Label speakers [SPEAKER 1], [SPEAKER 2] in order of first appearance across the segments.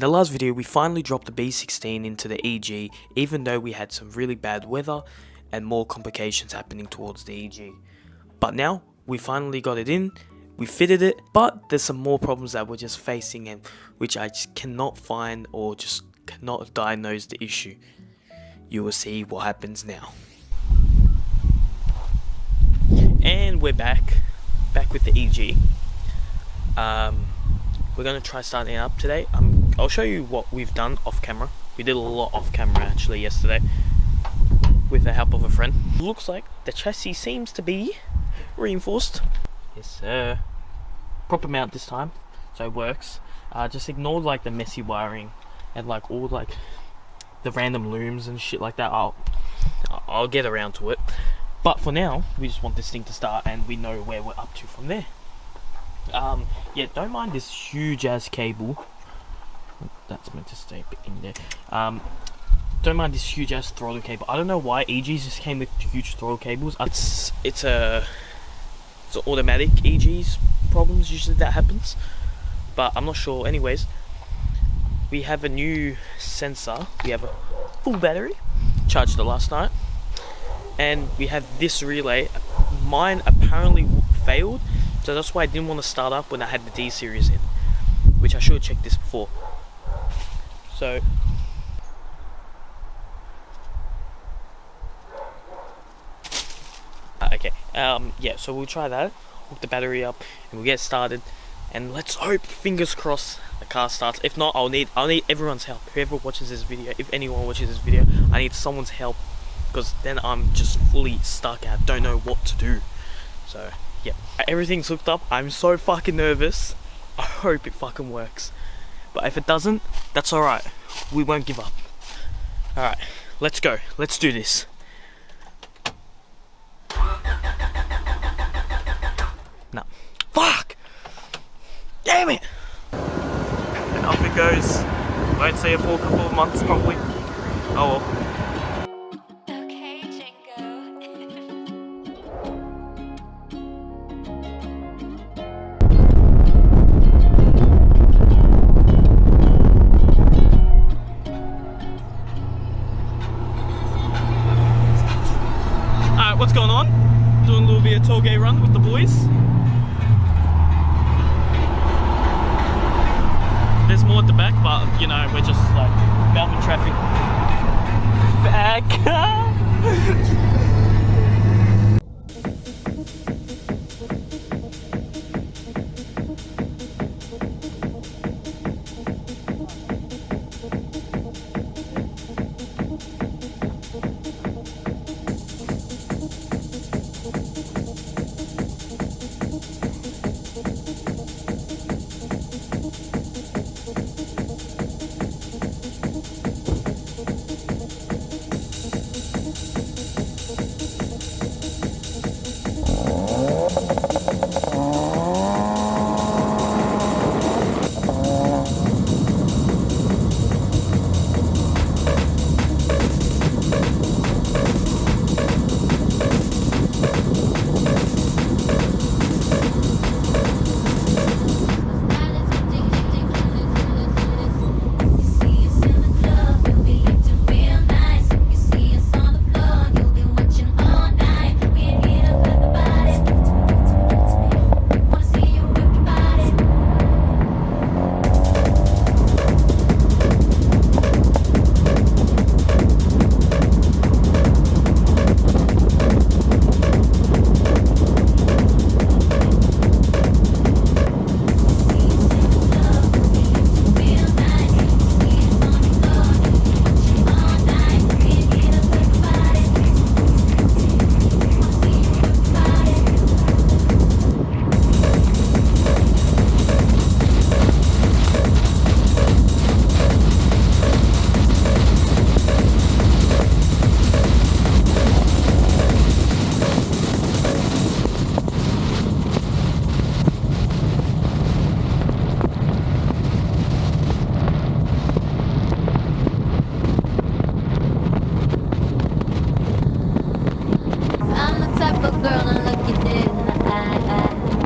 [SPEAKER 1] In the last video, we finally dropped the B16 into the EG, even though we had some really bad weather and more complications happening towards the EG. But now, we finally got it in, we fitted it, but there's some more problems that we're just facing and which I just cannot find or just cannot diagnose the issue. You will see what happens now. And we're back with the EG. We're going to try starting it up today. I'll show you what we've done off camera. We did a lot off camera actually yesterday with the help of a friend. Looks like the chassis seems to be reinforced. Yes sir. Proper mount this time, so it works. Just ignore like the messy wiring and like all like the random looms and shit like that. I'll get around to it. But for now, we just want this thing to start and we know where we're up to from there. Yeah, don't mind this huge ass cable. That's meant to stay in there. Don't mind this huge ass throttle cable. I don't know why EGs just came with huge throttle cables. It's automatic EGs problems usually that happens, but I'm not sure. Anyways, we have a new sensor. We have a full battery. Charged it last night, and we have this relay. Mine apparently failed, so that's why I didn't want to start up when I had the D series in, which I should have checked this before. So okay, yeah, so we'll try that, hook the battery up and we'll get started, and let's hope, fingers crossed, the car starts. If not, I'll need everyone's help. Whoever watches this video, if anyone watches this video, I need someone's help, because then I'm just fully stuck. I don't know what to do. So yeah, everything's hooked up. I'm so fucking nervous. I hope it fucking works, but if it doesn't, that's alright. We won't give up. Alright, let's go. Let's do this. No. Fuck! Damn it! And up it goes. Won't see it for a couple of months probably. Oh well. What's going on? Doing a little bit of Touge run with the boys. There's more at the back, but you know, we're just like Melbourne traffic. Back.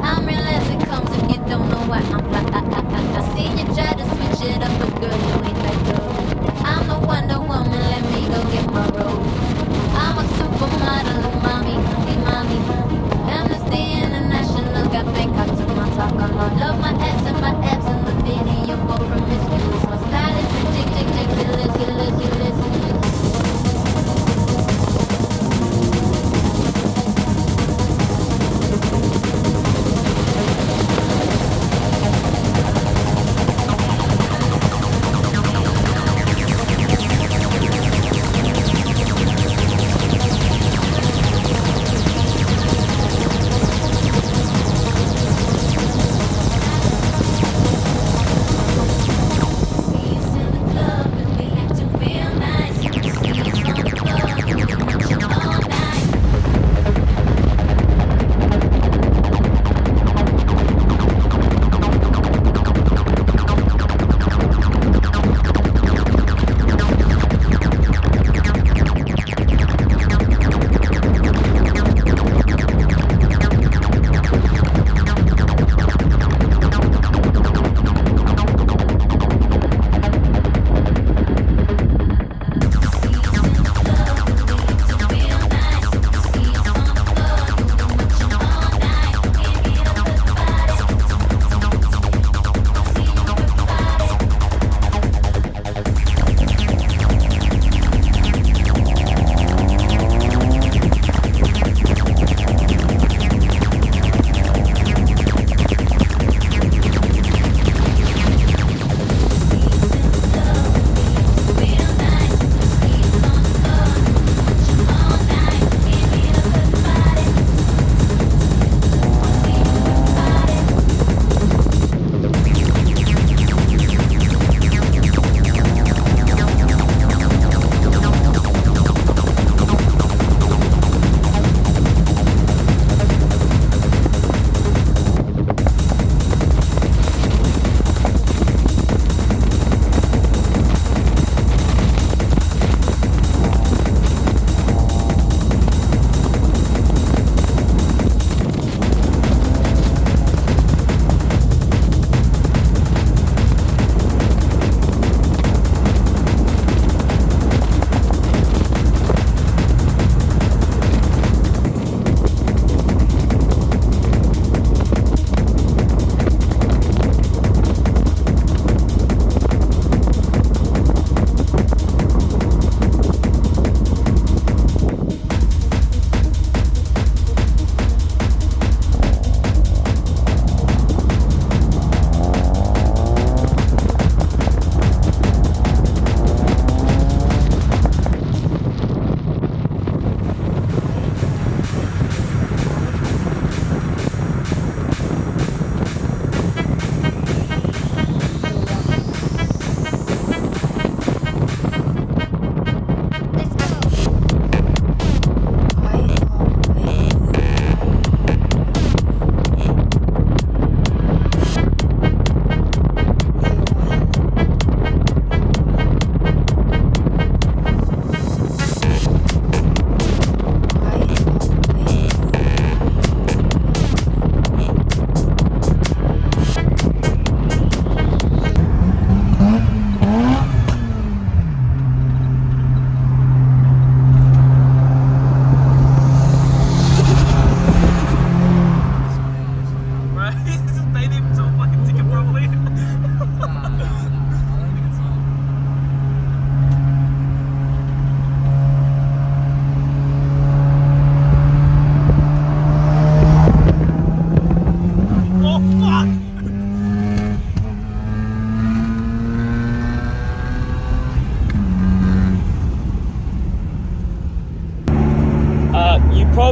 [SPEAKER 1] I'm real as it comes if you don't know why I'm fly. I seen you try to switch it up, but girl,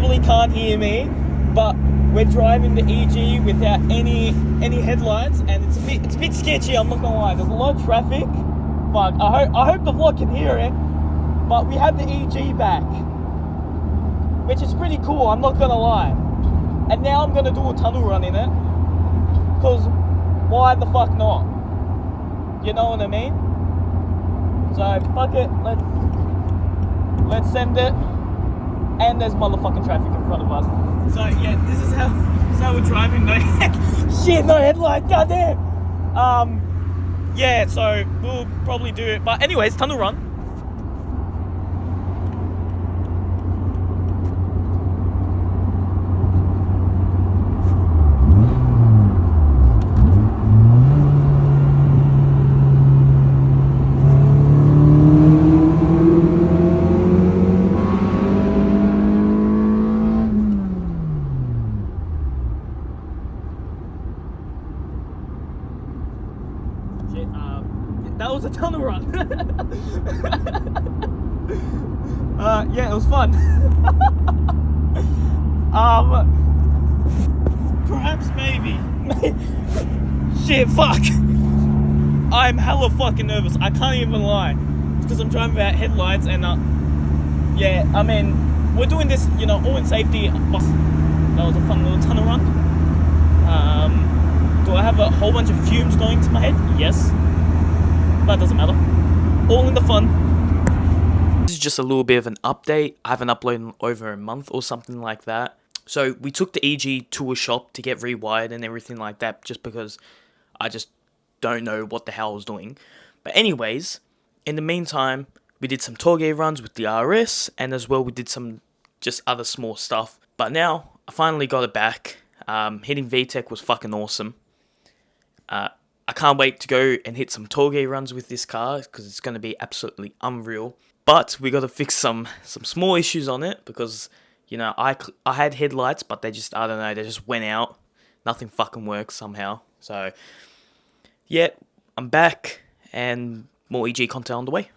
[SPEAKER 1] probably can't hear me, but we're driving the EG without any headlights, and it's a bit sketchy. I'm not gonna lie. There's a lot of traffic. Fuck. I hope the vlog can hear it. But we have the EG back, which is pretty cool. I'm not gonna lie. And now I'm gonna do a tunnel run in it, cause why the fuck not? You know what I mean? So fuck it. Let's send it. And there's motherfucking traffic in front of us. So yeah, this is how we're driving. No shit, no headlight. Goddamn. Yeah. So we'll probably do it. But anyways, tunnel run. That was a tunnel run. Yeah, it was fun. Perhaps maybe. Shit, fuck. I'm hella fucking nervous. I can't even lie. It's because I'm driving without headlights and yeah, I mean, we're doing this, you know, all in safety. That was a fun little tunnel run. Do I have a whole bunch of fumes going to my head? Yes. That doesn't matter. All in the fun. This is just a little bit of an update. I haven't uploaded in over a month or something like that. So we took the EG to a shop to get rewired and everything like that, just because I just don't know what the hell I was doing. But anyways, in the meantime, we did some Touge runs with the RS, and as well we did some just other small stuff. But now, I finally got it back. Hitting VTEC was fucking awesome. I can't wait to go and hit some Touge runs with this car, because it's going to be absolutely unreal. But we got to fix some small issues on it, because, you know, I had headlights, but they just, I don't know, they just went out. Nothing fucking works somehow. So, yeah, I'm back, and more EG content on the way.